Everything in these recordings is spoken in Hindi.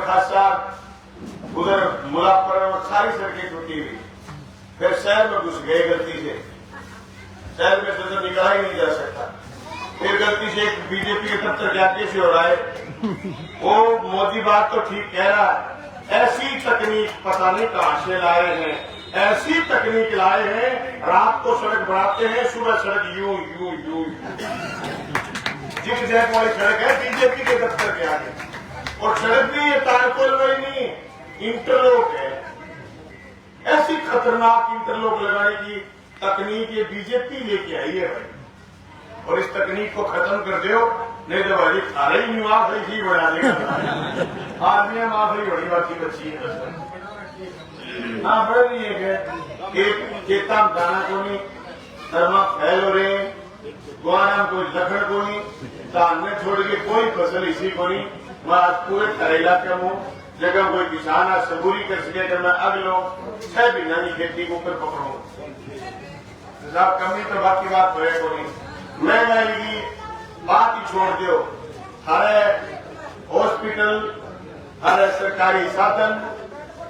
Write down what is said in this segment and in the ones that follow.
खासा उधर मुलाफर और सारी सड़कें टूटी हुई। फिर शहर में घुस गए गलती से, शहर में तो निकला ही नहीं जा सकता। फिर गलती से एक बीजेपी के दफ्तर के आगे से हो रहा है। वो मोदी बात तो ठीक कह रहा है, ऐसी तकनीक पता नहीं कहां से लाए हैं, ऐसी तकनीक लाए हैं, रात को सड़क बढ़ाते हैं, सुबह सड़क यूं यूं यूं जिग जैग वाली सड़क है बीजेपी के दफ्तर के आगे। और सड़क भी ये तारकोल वाली नहीं, इंटरलॉक है। ऐसी खतरनाक इंटरलॉक लगाने की तकनीक ये बीजेपी लेके आई है भाई। और इस तकनीक को खत्म कर दो, नहीं तो भाई सारे ही माफ ही बढ़ा देगा। आदमी माफ ही बड़ी बात बच्ची है। हाँ बड़ नहीं है चेता दाना को नहीं, धर्मा फैल हो रहे, गुआना कोई लखड़ को नहीं, धान में छोड़ के कोई फसल इसी को नहीं। मैं आज पूरे करेला का हूँ, जगह कोई किसान आज सबूरी कर सके कि मैं अगलो 6 महीना की खेती को ऊपर पकड़ू। साहब कमी तो बाकी बात होए को नहीं। महंगाई की बात ही छोड़ दो, हरे हॉस्पिटल, हरे सरकारी साधन,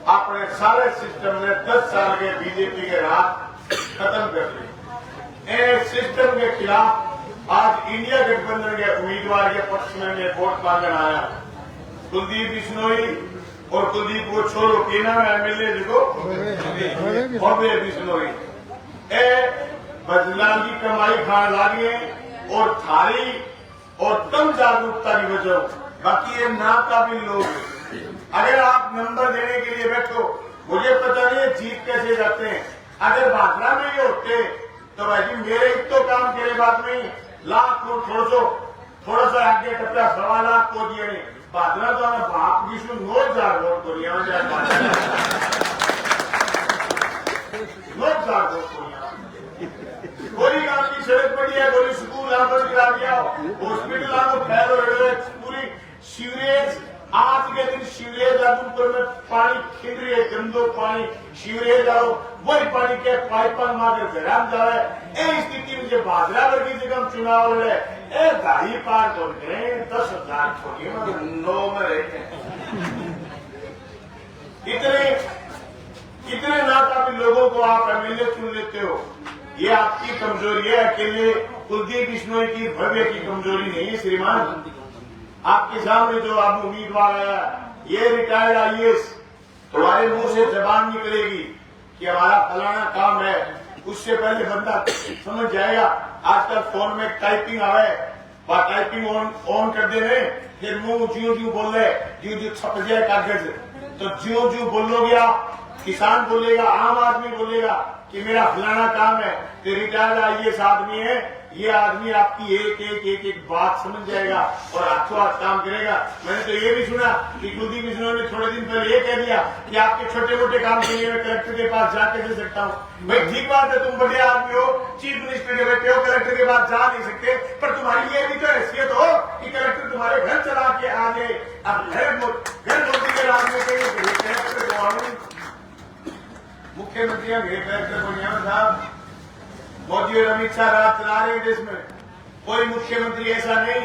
अपने सारे सिस्टम ने 10 साल के बीजेपी के राज खत्म कर दिए। इस सिस्टम के खिलाफ आज इंडिया गठबंधन के उम्मीदवार के पक्ष में मैं वोट मांगने आया। कुलदीप बिश्नोई और कुलदीप को छोड़ो के नाम एमएलए देखो भव्य बिश्नोई बदलाव की कमाई खान लागे और थारी और तम जागरूकता की वजह, बाकी ये ना काबिल लोग। अगर आप नंबर देने के लिए बैठो, मुझे पता नहीं है जीत कैसे जाते हैं। अगर भाजपा में ही होते तो भाई जी मेरे एक तो काम तेरे बात नहीं, लाख थोड़ा सा आगे टपका 1.25 लाख को दिए नहीं भाजपा तो हमें बाप की सुन नोट जार वोट को लिया नोट जार वोट को लिया। गोली गांव की सड़क पड़ी है, गोली स्कूल यहाँ पर गिरा दिया, हॉस्पिटल आपको फैल हो रहे, पूरी सीवरेज आज के दिन सीवरेज ऊपर में पानी खिल रही है, गंदो पानी सीवरेज आओ वही पानी के पाइपन मार घराम जा रहा है। स्थिति में जो बाजरा वर्गी जगह चुनाव लड़े ए गाड़ी पार कर गए 10,000 छोड़िए 9 में रहते हैं। इतने नाकाबिल लोगों को आप एमएलए चुन लेते हो, ये आपकी कमजोरी है। अकेले कुलदीप बिश्नोई की भव्य की कमजोरी नहीं है श्रीमान। आपके सामने जो आप उम्मीदवार आया, ये रिटायर्ड आईएएस, तुम्हारे मुंह से जबान निकलेगी कि हमारा फलाना काम है, उससे पहले बंदा समझ जाएगा। आजकल फोन में टाइपिंग आ रहा है, टाइपिंग ऑन कर दे रहे, फिर मुंह ज्यों ज्यों बोल रहे, ज्यों ज्यों छप जाए कागज, तो ज्यों ज्यों बोलोगे आप, किसान बोलेगा, आम आदमी बोलेगा कि मेरा फलाना काम है, तो रिटायर्ड आईएएस आदमी है, ये आदमी आपकी एक बात समझ जाएगा और हाथों हाथ काम करेगा। मैंने तो ये भी सुना कि कुलदीप बिश्नोई ने थोड़े दिन पहले ये कह दिया कि आपके छोटे मोटे काम के लिए मैं कलेक्टर के पास जाके दे सकता हूँ। भाई ठीक बात है, तुम बड़े आदमी हो, चीफ मिनिस्टर के बेटे हो, कलेक्टर के पास जा नहीं सकते, पर तुम्हारी ये भी तो हैसियत हो कि कलेक्टर तुम्हारे घर चला के आ जाए। अब घर मोदी के राज में मुख्यमंत्री कलेक्टर को यहाँ साहब मोदी और अमित शाह राज चला रहे हैं देश में। कोई मुख्यमंत्री ऐसा नहीं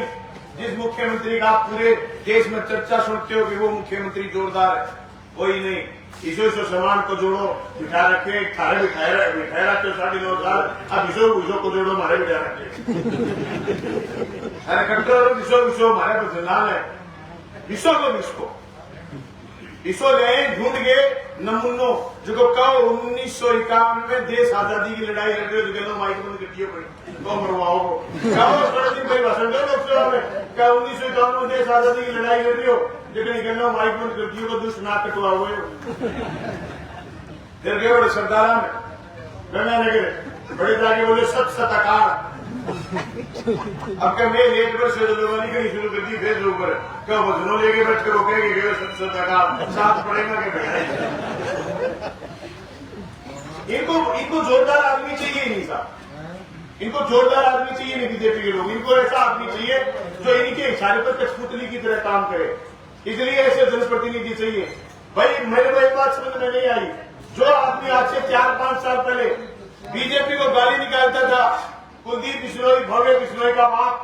जिस मुख्यमंत्री का आप पूरे देश में चर्चा सुनते हो कि वो मुख्यमंत्री जोरदार है, कोई नहीं। इसो सामान को जोड़ो, बिठा रखे, थारे बिठाए रखे 9.5 साल, अब इसो को जोड़ो मारे बिठा रखे। अरे कंट्रोल विशो हमारे पर जलाल है, विशो को इसो ले ढूंढ के नमूनो जो कहो 1951 में देश आजादी की लड़ाई लड़ रहे हो, जो माइक बंद कर दिए पड़े तो मरवाओ कहो थोड़े दिन पहले भाषण दो लोकसभा में, क्या 1951 में देश आजादी की लड़ाई लड़ रही हो, लेकिन निकलना माइक बंद कर दिए, दुष्ट ना कटवा हुए फिर गए बड़े सरदारा में गंगानगर बड़े जाके बोले सताकार। अब क्या मैं 1 वर्ष से जलवानी करनी शुरू कर दी, फेस ऊपर क्या वजनों लेके बैठ कर रोकेंगे साथ पड़ेगा कि इनको जोरदार आदमी चाहिए नहीं साहब, इनको जोरदार आदमी चाहिए नहीं बीजेपी के लोग, इनको ऐसा आदमी चाहिए जो इनके इशारे पर कठपुतली की तरह काम करे। इसलिए ऐसे जनप्रतिनिधि चाहिए। भाई मेरे को एक बात समझ में नहीं आई, जो आदमी आज से 4-5 साल पहले बीजेपी को गाली निकालता था, कुलदीप बिश्नोई भव्य बिश्नोई का बाप,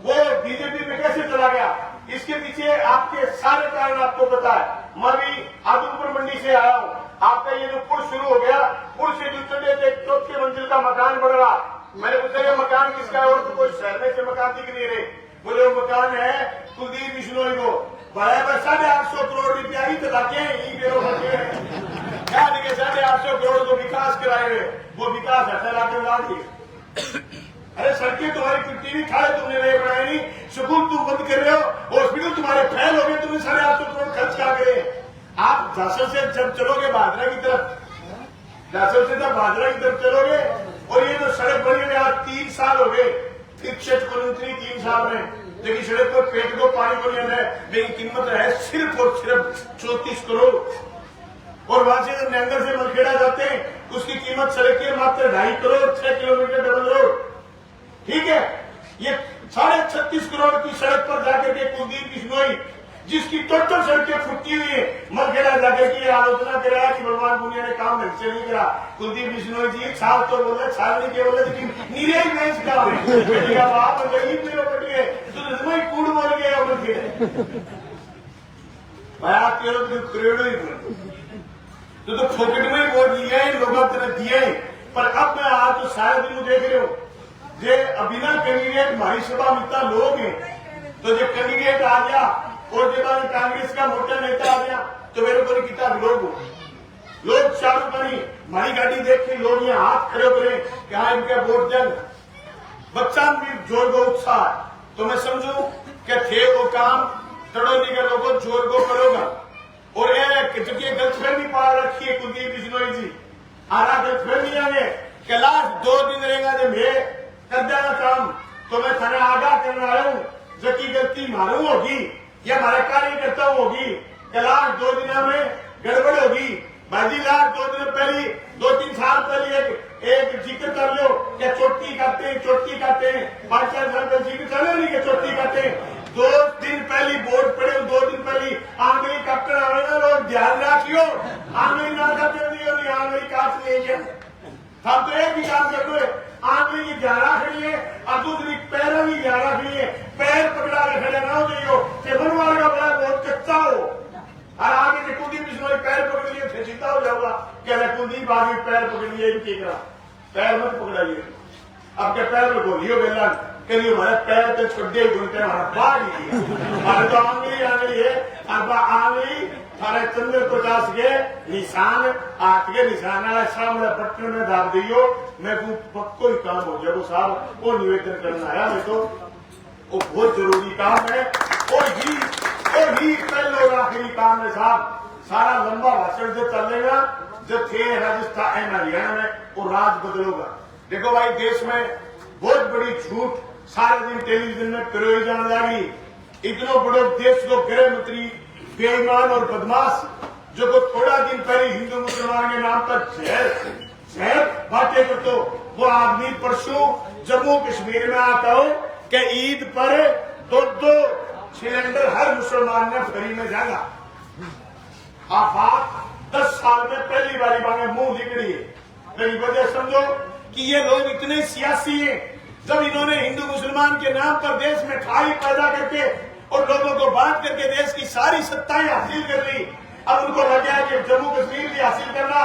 वो बीजेपी में कैसे चला गया? इसके पीछे आपके सारे कारण आपको पता है। मैं भी आदमपुर मंडी से आया हूँ। आपका ये जो पुल शुरू हो गया, पुल से जो चले थे 4थी मंजिल का मकान बन रहा। मैंने पूछा ये मकान किसका है, और तो कोई शहर में से मकान दिख नहीं रहे। बोले वो मकान है कुलदीप बिश्नोई को। बराबर 850 करोड़ रुपया ही तो लाके क्या लिखे 850 करोड़ को विकास कराए हुए, वो विकास ऐसा लाके ला दिए। अरे सड़कें तुम्हारी टूटी नहीं, खाए तुमने नहीं बनाए नहीं, स्कूल तुम बंद कर रहे हो, हॉस्पिटल तुम्हारे फेल हो गए, तुमने 850 करोड़ खर्च क्या करे। आप झांसी से जब चलोगे भादरा की तरफ, झांसी से जब भादरा की तरफ चलोगे, और ये जो सड़क बनी हुई आज 3 साल हो गए, फिक्सेड कॉलोनी 3 साल में, लेकिन सड़क पर पेट को पानी को नहीं है, लेकिन कीमत है सिर्फ और सिर्फ 34 करोड़। और वहां से जब नंगर से मलखेड़ा जाते हैं, उसकी कीमत सड़क की मात्र 2.5 करोड़, 6 किलोमीटर डबल रोड। ठीक है, ये 36.5 करोड़ की सड़क पर जाकर के कुलदीप बिश्नोई, जिसकी टोटल सड़कें फुटी हुई है, मलखेड़ा जाकर के आलोचना कराया कि भगवान दुनिया ने काम ढंग से नहीं करा। कुलदीप बिश्नोई जी छाल तो बोले, छाल नहीं के बोले, लेकिन नीरे ही बेच का बाप गरीब में पड़ गए, तो कूड़ मर गए। बात करोड़ों ही तो फोकट में ही वोट लिया है, लोगों ने दिए। पर अब मैं आज तो सारे दिन देख रहे हो, जे अभिनव कैंडिडेट हमारी सभा में इतना लोग हैं, तो जब कैंडिडेट आ गया और जब कांग्रेस का मोटा नेता आ गया, तो मेरे को कितना विरोध हो। लोग चारों बनी हमारी गाड़ी देख के लोग यहाँ हाथ खड़े करे कि हाँ इनका वोट जंग, बच्चा भी जोर को उत्साह, तो मैं समझू कि थे वो काम तड़ोनी के लोगों जोर को करोगा। और ये गलतफहमी पाल रखी है कुलदीप बिश्नोई जी, आरा गलतफहमी आगे कैलाश 2 दिन रहेगा जब ये कर देना काम, तो मैं थाने आगाह करना आया हूँ, जबकि गलती मालूम होगी या हमारे कार्यकर्ता होगी, कैलाश 2 दिन में गड़बड़ होगी। बाजीलाल 2 दिन पहले 2-3 साल पहले एक जिक्र कर लो क्या चोटी करते हैं, 5-4 साल पहले जिक्र चले नहीं कि चोटी करते हैं। 2 दिन पहले वोट पड़े, 2 दिन पहले आंगली कपड़ा आवेगा, लोग ध्यान रखियो, आंगली ना करते दियो नहीं, आंगली काट लेंगे। हम तो एक ही काम कर रहे, आंगली की ध्यान रखनी है और दूसरी पैरों की ध्यान रखनी है। पैर पकड़ा के खड़े ना हो जाइयो कि बनवाल का बड़ा बहुत कच्चा हो, और आगे से कुलदीप बिश्नोई पैर पकड़ लिए फिर चिंता हो जाऊगा क्या कुलदीप आगे पैर पकड़ लिए, पैर मत पकड़ाइए। अब क्या पैर में बोलियो बेला करिए, हमारे पैर तो छोटे घूमते हमारा बाढ़ हमारे तो आंगली है, अब आंगली थारे चंद्र प्रकाश के निशान आठ के निशान सामने बटन में दाब दियो, मैं वो पक्को ही काम हो जाए। वो साहब वो निवेदन करना आया, मैं तो वो बहुत जरूरी काम है, और ही पहले और आखिरी काम है साहब। सारा लंबा भाषण जो चलेगा जो थे राजस्थान हरियाणा में, वो राज बदलोगा। देखो भाई देश में बहुत बड़ी झूठ सारे दिन टेलीविजन में पिरोई जाने लगी। इतना बड़े देश को गृह मंत्री बेईमान और बदमाश, जो को थोड़ा दिन पहले हिंदू मुसलमान के नाम पर जहर बातें करते, वो आदमी परसों जम्मू कश्मीर में आता हो कि ईद पर 2 सिलेंडर हर मुसलमान ने फ्री में जाएगा। आप बात 10 साल में पहली बारी मांगे मुंह निकली है। मेरी वजह समझो कि ये लोग इतने सियासी हैं, जब इन्होंने हिंदू मुसलमान के नाम पर देश में खाई पैदा करके और लोगों को बांट करके देश की सारी सत्ताएं हासिल कर ली, अब उनको लग गया कि जम्मू कश्मीर भी हासिल करना,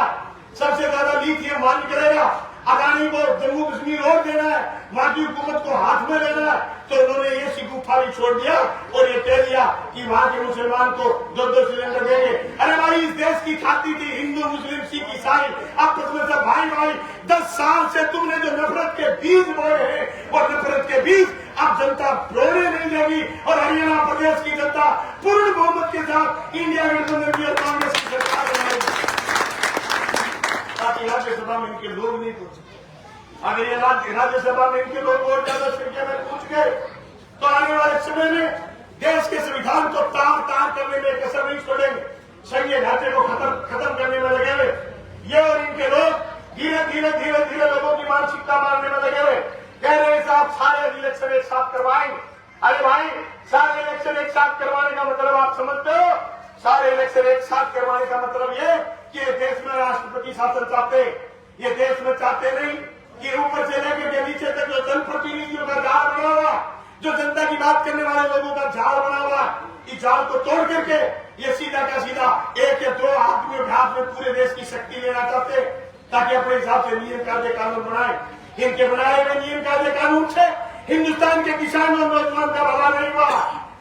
सबसे ज्यादा लिथियम मान करेगा, अदानी को जम्मू कश्मीर और देना है, मादी हुकूमत को हाथ में लेना है, तो उन्होंने ये सिगुफा भी छोड़ दिया और ये कह दिया कि वहां के मुसलमान को 2 सिलेंडर देंगे। अरे भाई इस देश की खाती थी हिंदू मुस्लिम सिख ईसाई आपस में सब भाई। 10 साल से तुमने जो नफरत के बीज बोए हैं, और नफरत के बीज अब जनता बोने नहीं देगी, और हरियाणा प्रदेश की जनता पूर्ण बहुमत के साथ इंडिया गठबंधन की और कांग्रेस की सरकार बनाएगी, ताकि राज्यसभा में इनके लोग नहीं पूछ। अगर ये राज्यसभा में इनके लोग और ज्यादा संख्या में पूछ गए, तो आने वाले समय में देश के संविधान को तार करने में कसर नहीं छोड़ेंगे, संघीय ढांचे को खत्म करने में लगे हुए ये और इनके लोग धीरे लोगों की मानसिकता मारने में लगे हुए, कह रहे साहब सारे इलेक्शन एक साथ करवाएंगे। अरे भाई सारे इलेक्शन एक साथ करवाने का मतलब आप समझते हो? सारे इलेक्शन एक साथ करवाने का मतलब ये कि देश में राष्ट्रपति शासन चाहते, ये देश में चाहते नहीं कि ऊपर से लेकर के नीचे तक जो जनप्रतिनिधियों का राज बना हुआ, जो जनता की बात करने वाले लोगों का जाल बना हुआ, इस जाल को तोड़ करके ये सीधा का सीधा एक या दो आदमियों के हाथ में पूरे देश की शक्ति लेना चाहते, ताकि अपने हिसाब से नियम कायदे कानून बनाए। इनके बनाए हुए नियम कायदे कानून से हिंदुस्तान के किसान और नौजवान का भला नहीं हुआ।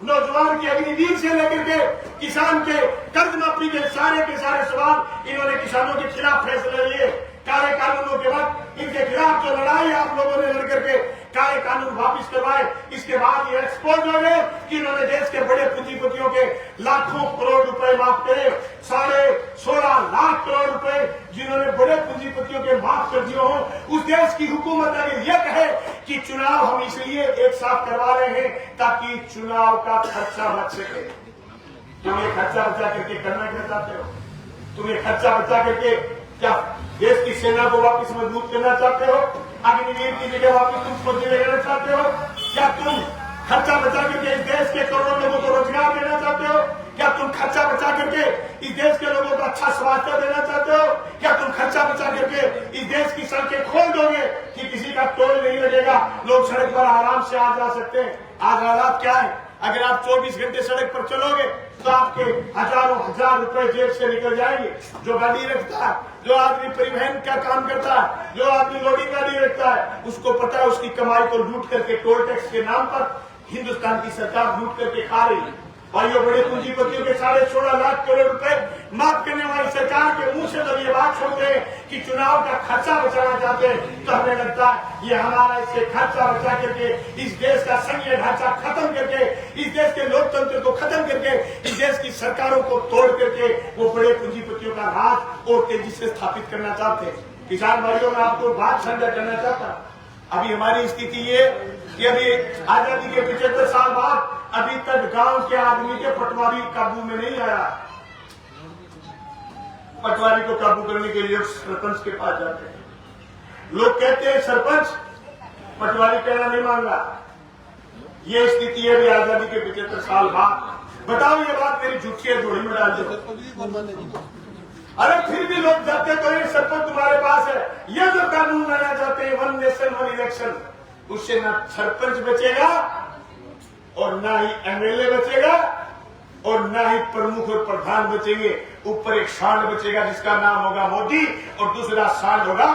नौजवान की अग्निवीर से लेकर के किसान के कर्ज माफी के सारे सवाल इन्होंने किसानों के खिलाफ फैसले लिए। काले कानूनों के बाद इनके खिलाफ जो लड़ाई आप लोगों ने लड़ करके काले कानून वापिस करवाए, इसके बाद ये एक्सपोर्ट हो गए कि इन्होंने देश के बड़े पूंजीपतियों के लाखों करोड़ रुपए माफ करे। 16.5 लाख करोड़ रुपए जिन्होंने बड़े पूंजीपतियों के माफ कर दिए हो, उस देश की हुकूमत अगर ये कहे कि चुनाव हम इसलिए एक साथ करवा रहे हैं ताकि चुनाव का खर्चा बच सके। तुम ये खर्चा बचा करके करना क्या चाहते हो? तुम ये खर्चा बचा करके क्या देश की सेना को वापस मजबूत करना चाहते हो? अग्निवीर की जगह वापस तुम फौजी लगाना चाहते हो? क्या तुम खर्चा बचा करके इस देश के करोड़ों लोगों को रोजगार देना चाहते हो? क्या तुम खर्चा बचा करके इस देश के लोगों को अच्छा स्वास्थ्य देना चाहते हो? क्या तुम खर्चा बचा करके इस देश की सड़कें खोल दोगे कि किसी का टोल नहीं लगेगा, लोग सड़क पर आराम से आ जा सकते हैं? आज हालात क्या है? अगर आप 24 घंटे सड़क पर चलोगे तो आपके हजारों हजार रुपए जेब से निकल जाएंगे। जो गाड़ी रखता है, जो आदमी परिवहन का काम करता है, जो आदमी लोडिंग गाड़ी रखता है, उसको पता है उसकी कमाई को लूट करके टोल टैक्स के नाम पर हिंदुस्तान की सरकार लूट करके खा रही है। भाइयों, बड़े पूंजीपतियों के 16.5 लाख करोड़ रुपए माफ करने वाली सरकार के मुंह से जब ये बात सुनते हैं कि चुनाव का खर्चा बचाना चाहते हैं, तो हमें लगता है ये हमारा इससे खर्चा बचा करके इस देश का संघीय ढांचा खत्म करके, इस देश के लोकतंत्र को खत्म करके, इस देश की सरकारों को तोड़ करके वो बड़े पूंजीपतियों का राज और तेजी से स्थापित करना चाहते हैं। किसान भाइयों, में आपको बात साझा करना चाहता, अभी हमारी स्थिति ये कि अभी आजादी के 75 साल बाद अभी तक गांव के आदमी के पटवारी काबू में नहीं आया। पटवारी को काबू करने के लिए सरपंच के पास जाते हैं। लोग कहते हैं सरपंच, पटवारी कहना नहीं मान रहा। ये स्थिति है अभी आजादी के 75 साल बाद। बताओ ये बात मेरी झूठी है, जोड़ी में डाल दो। अरे फिर भी लोग जाते तो ये सरपंच तुम्हारे पास है। ये जो कानून लाना चाहते हैं, 1 नेशन 1 इलेक्शन, उससे ना सरपंच बचेगा और ना ही एमएलए बचेगा और ना ही प्रमुख और प्रधान बचेंगे। ऊपर एक सांड बचेगा जिसका नाम होगा मोदी और दूसरा सांड होगा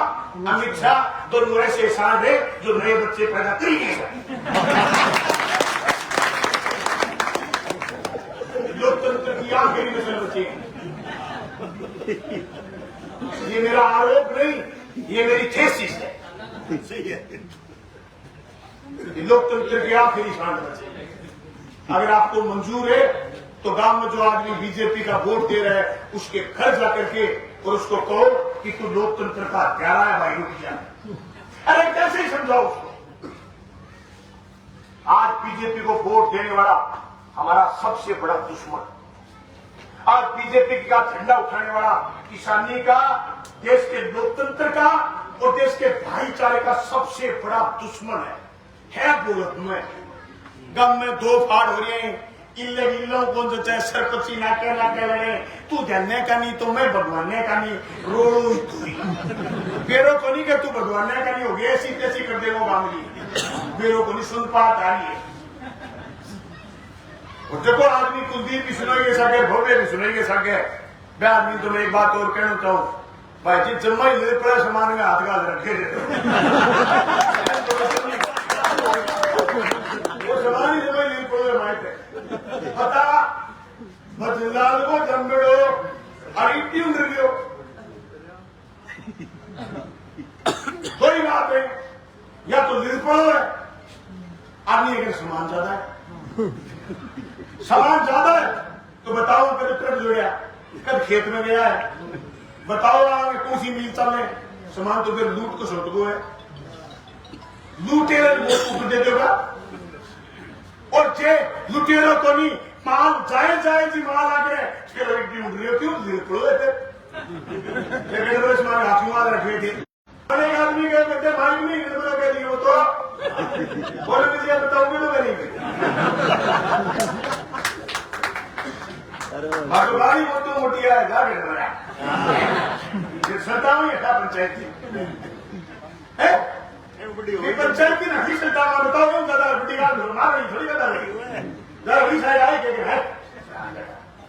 अमित शाह। दोनों ऐसे सांड है जो नए बच्चे पैदा करेंगे। लोकतंत्र की आखिरी नस्ल बचेगी। ये मेरा आरोप नहीं, ये मेरी थेसिस है। लोकतंत्र की आखिरी सांड बचेगी। अगर आपको मंजूर है तो गांव में जो आदमी बीजेपी का वोट दे रहा है उसके घर जाकर के और उसको कहो कि तू लोकतंत्र का प्यारा है भाई, रुक जा। अरे कैसे ही समझाओ उसको? आज बीजेपी को वोट देने वाला हमारा सबसे बड़ा दुश्मन, आज बीजेपी का झंडा उठाने वाला किसानी का, देश के लोकतंत्र का और देश के भाईचारे का सबसे बड़ा दुश्मन है बोलत में। गम में दो फाड़ हो रही है। इल्ले कौन जो चाहे सरपंची नाके लड़े, तू जानने का नहीं तो मैं भगवान का नहीं, रोड़ू बेरो को नहीं कि तू भगवान का नहीं हो गया, ऐसी तैसी कर दे वो मामली बेरो को नहीं सुन पात आ रही है। और देखो आदमी कुलदीप भी सुनेंगे सके, भव्य भी सुनेंगे सके। मैं आदमी तो मैं एक बात और कहना चाहूँ भाई जी, जम्मा ही पड़ा सामान में हाथ गाल रखे वो सामान ही जमा ही पड़े माइटे पता बदलाल को जम्बेड़ो अरिटी उंडरियो कोई बात है, या तो लिल पड़ो है आदमी अगर सामान ज्यादा है, सामान ज्यादा है तो बताओ कभी ट्रक जुड़िया, कब खेत में गया है, बताओ कौन सी मिलता में सामान तो फिर लूट को सट गो है, लूटेरे वो दे देगा। और जे लुटेरों को नहीं माल जाए जी माल आगे फिर क्यों हाथी माल रखे थे। अनेक आदमी के कहते भाई नहीं के लिए वो तो बोले मुझे बताओगे तो करेंगे भगवानी मोटू मोटी आएगा सत्ता में पंचायत ये पंचायत की नहीं सरकार में बताओ क्यों दादा बड़ी गाल मार रही थोड़ी बता रही जरा भी साइड आए के है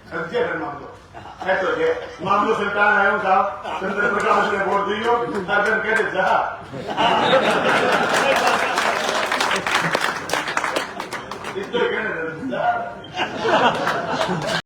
सच्चे फिर मामलो है तो ये मामलो सरकार आया हूं साहब चंद्र प्रकाश ने वोट दियो अगर कहते जा इसको कहने दे